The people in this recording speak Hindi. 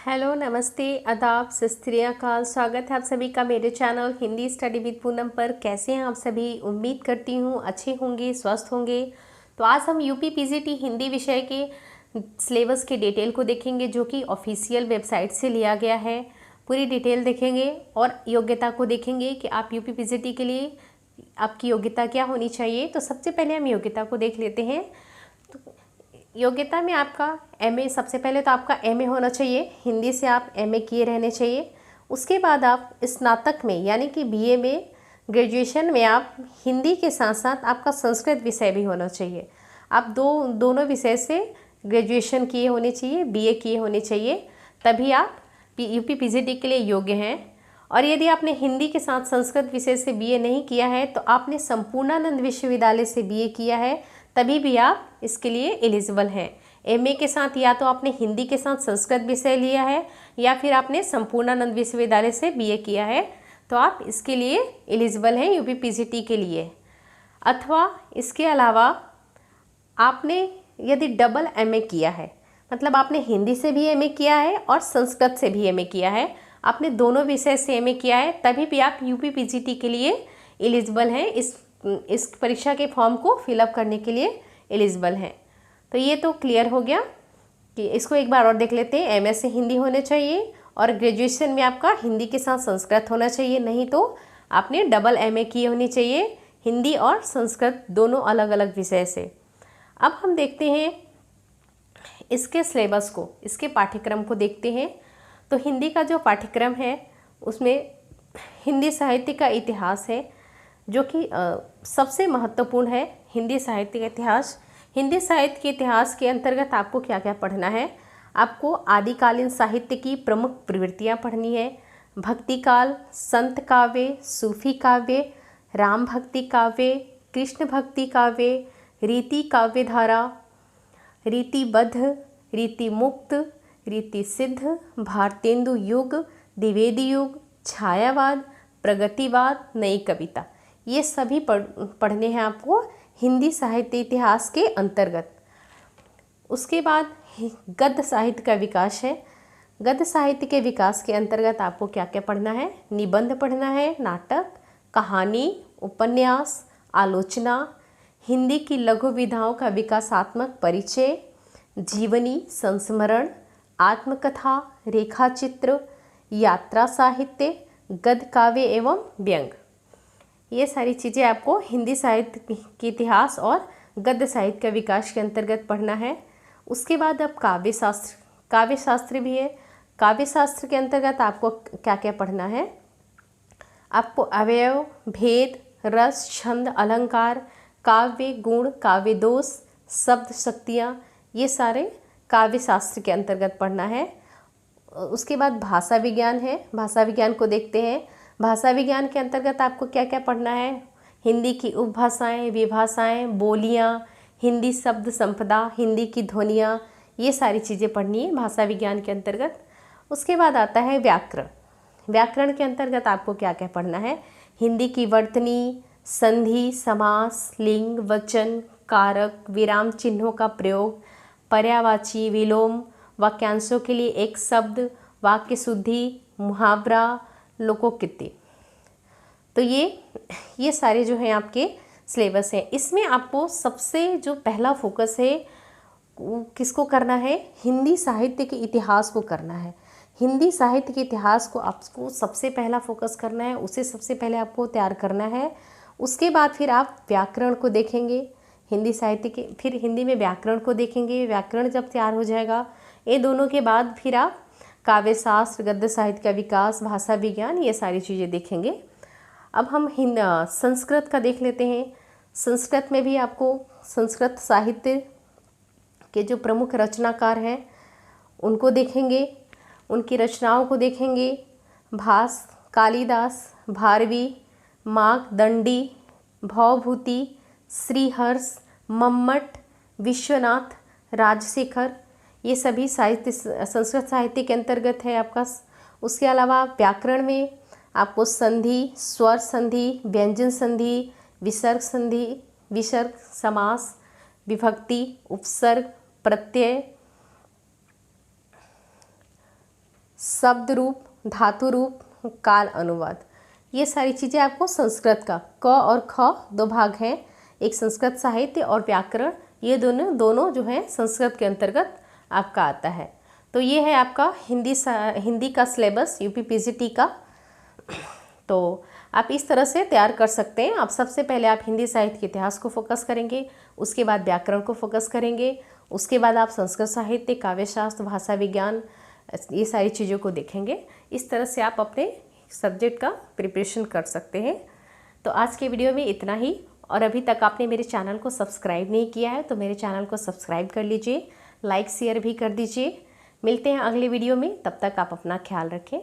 हेलो, नमस्ते, आदाब, सत श्री अकाल। स्वागत है आप सभी का मेरे channel Hindi study with Poonam पर। कैसे हैं आप सभी? उम्मीद करती हूँ अच्छे होंगे, स्वस्थ होंगे। तो आज हम यूपी पीजीटी हिंदी विषय के सिलेबस के डिटेल को देखेंगे, जो कि ऑफिशियल वेबसाइट से लिया गया है। पूरी डिटेल देखेंगे और योग्यता को देखेंगे कि आप यूपी पीजीटी के लिए आपकी योग्यता क्या होनी चाहिए। तो सबसे पहले हम योग्यता को देख लेते हैं। योग्यता में आपका एमए, सबसे पहले तो आपका एमए होना चाहिए। हिंदी से आप एमए किए रहने चाहिए। उसके बाद आप स्नातक में यानी कि बीए में, ग्रेजुएशन में आप हिंदी के साथ साथ आपका संस्कृत विषय भी होना चाहिए। आप दोनों विषय से ग्रेजुएशन किए होने चाहिए, बीए किए होने चाहिए, तभी आप यूपी पीजीटी के लिए योग्य हैं। और यदि आपने हिंदी के साथ संस्कृत विषय से बीए नहीं किया है तो आपने संपूर्णानंद विश्वविद्यालय से बीए किया है, तभी भी आप इसके लिए एलिजिबल हैं। एमए के साथ या तो आपने हिंदी के साथ संस्कृत विषय लिया है या फिर आपने संपूर्णानंद विश्वविद्यालय से बीए किया है, तो आप इसके लिए एलिजिबल हैं यूपी पीजीटी के लिए। अथवा इसके अलावा आपने यदि डबल एमए किया है, मतलब आपने हिंदी से भी एमए किया है और संस्कृत से भी एमए किया है, आपने दोनों विषय से एमए किया है, तभी भी आप यूपी पीजीटी के लिए एलिजिबल हैं। इस परीक्षा के फॉर्म को फिलअप करने के लिए एलिजिबल हैं। तो ये तो क्लियर हो गया कि इसको एक बार और देख लेते हैं। एमए से हिंदी होने चाहिए और ग्रेजुएशन में आपका हिंदी के साथ संस्कृत होना चाहिए, नहीं तो आपने डबल एमए की होनी चाहिए, हिंदी और संस्कृत दोनों अलग अलग विषय से। अब हम देखते हैं इसके सिलेबस को, इसके पाठ्यक्रम को देखते हैं। तो हिंदी का जो पाठ्यक्रम है उसमें हिंदी साहित्य का इतिहास है, जो कि सबसे महत्वपूर्ण है। हिंदी साहित्य का इतिहास, हिंदी साहित्य के इतिहास के अंतर्गत आपको क्या क्या पढ़ना है? आपको आदिकालीन साहित्य की प्रमुख प्रवृत्तियाँ पढ़नी है, भक्ति काल, संत काव्य, सूफी काव्य, राम भक्ति काव्य, कृष्ण भक्ति काव्य, रीति काव्य धारा, रीतिबद्ध, रीति मुक्त, रीति सिद्ध, भारतेंदु युग, द्विवेदी युग, छायावाद, प्रगतिवाद, नई कविता, ये सभी पढ़ने हैं आपको हिंदी साहित्य इतिहास के अंतर्गत। उसके बाद गद्य साहित्य का विकास है। गद्य साहित्य के विकास के अंतर्गत आपको क्या क्या पढ़ना है? निबंध पढ़ना है, नाटक, कहानी, उपन्यास, आलोचना, हिंदी की लघु विधाओं का विकासात्मक परिचय, जीवनी, संस्मरण, आत्मकथा, रेखाचित्र, यात्रा साहित्य, गद्य काव्य एवं व्यंग, ये सारी चीज़ें आपको हिंदी साहित्य के इतिहास और गद्य साहित्य का विकास के अंतर्गत पढ़ना है। उसके बाद अब काव्य शास्त्र भी है। काव्य शास्त्र के अंतर्गत आपको क्या क्या पढ़ना है? आपको अवयव, भेद, रस, छंद, अलंकार, काव्य गुण, काव्य दोष, शब्द शक्तियाँ, ये सारे काव्य शास्त्र के अंतर्गत पढ़ना है। उसके बाद भाषा विज्ञान है। भाषा विज्ञान को देखते हैं। भाषा विज्ञान के अंतर्गत आपको क्या क्या पढ़ना है? हिंदी की उपभाषाएं, विभाषाएं, बोलियां, हिंदी शब्द संपदा, हिंदी की ध्वनियाँ, ये सारी चीज़ें पढ़नी है भाषा विज्ञान के अंतर्गत। उसके बाद आता है व्याकरण। व्याकरण के अंतर्गत आपको क्या क्या पढ़ना है? हिंदी की वर्तनी, संधि, समास, लिंग, वचन, कारक, विराम चिन्हों का प्रयोग, पर्यायवाची, विलोम, वाक्यांशों के लिए एक शब्द, वाक्य शुद्धि, मुहावरा, लोकोक्ति। तो ये सारे जो हैं आपके सिलेबस हैं। इसमें आपको सबसे जो पहला फोकस है किसको करना है? हिंदी साहित्य के इतिहास को करना है। हिंदी साहित्य के इतिहास को आपको सबसे पहला फोकस करना है, उसे सबसे पहले आपको तैयार करना है। उसके बाद फिर आप व्याकरण को देखेंगे, हिंदी साहित्य के, फिर हिंदी में व्याकरण को देखेंगे। व्याकरण जब तैयार हो जाएगा, ये दोनों के बाद फिर आप काव्य शास्त्र, गद्य साहित्य का विकास, भाषा विज्ञान, ये सारी चीज़ें देखेंगे। अब हम संस्कृत का देख लेते हैं। संस्कृत में भी आपको संस्कृत साहित्य के जो प्रमुख रचनाकार हैं उनको देखेंगे, उनकी रचनाओं को देखेंगे। भास, कालिदास, भारवी, मार्कंडी, भवभूति, श्रीहर्ष, मम्मट, विश्वनाथ, राजशेखर, ये सभी साहित्य संस्कृत साहित्य के अंतर्गत है आपका। उसके अलावा व्याकरण में आपको संधि, स्वर संधि, व्यंजन संधि, विसर्ग संधि, विसर्ग, समास, विभक्ति, उपसर्ग, प्रत्यय, शब्द रूप, धातु रूप, काल अनुवाद, ये सारी चीज़ें आपको संस्कृत का क और ख 2 भाग हैं, एक संस्कृत साहित्य और व्याकरण, ये दोनों जो है संस्कृत के अंतर्गत आपका आता है। तो ये है आपका हिंदी का सिलेबस यूपी पीजीटी का। तो आप इस तरह से तैयार कर सकते हैं। आप सबसे पहले आप हिंदी साहित्य के इतिहास को फोकस करेंगे, उसके बाद व्याकरण को फोकस करेंगे, उसके बाद आप संस्कृत साहित्य, काव्यशास्त्र, भाषा विज्ञान, ये सारी चीज़ों को देखेंगे। इस तरह से आप अपने सब्जेक्ट का प्रिपरेशन कर सकते हैं। तो आज के वीडियो में इतना ही, और अभी तक आपने मेरे चैनल को सब्सक्राइब नहीं किया है तो मेरे चैनल को सब्सक्राइब कर लीजिए, लाइक शेयर भी कर दीजिए। मिलते हैं अगले वीडियो में, तब तक आप अपना ख्याल रखें।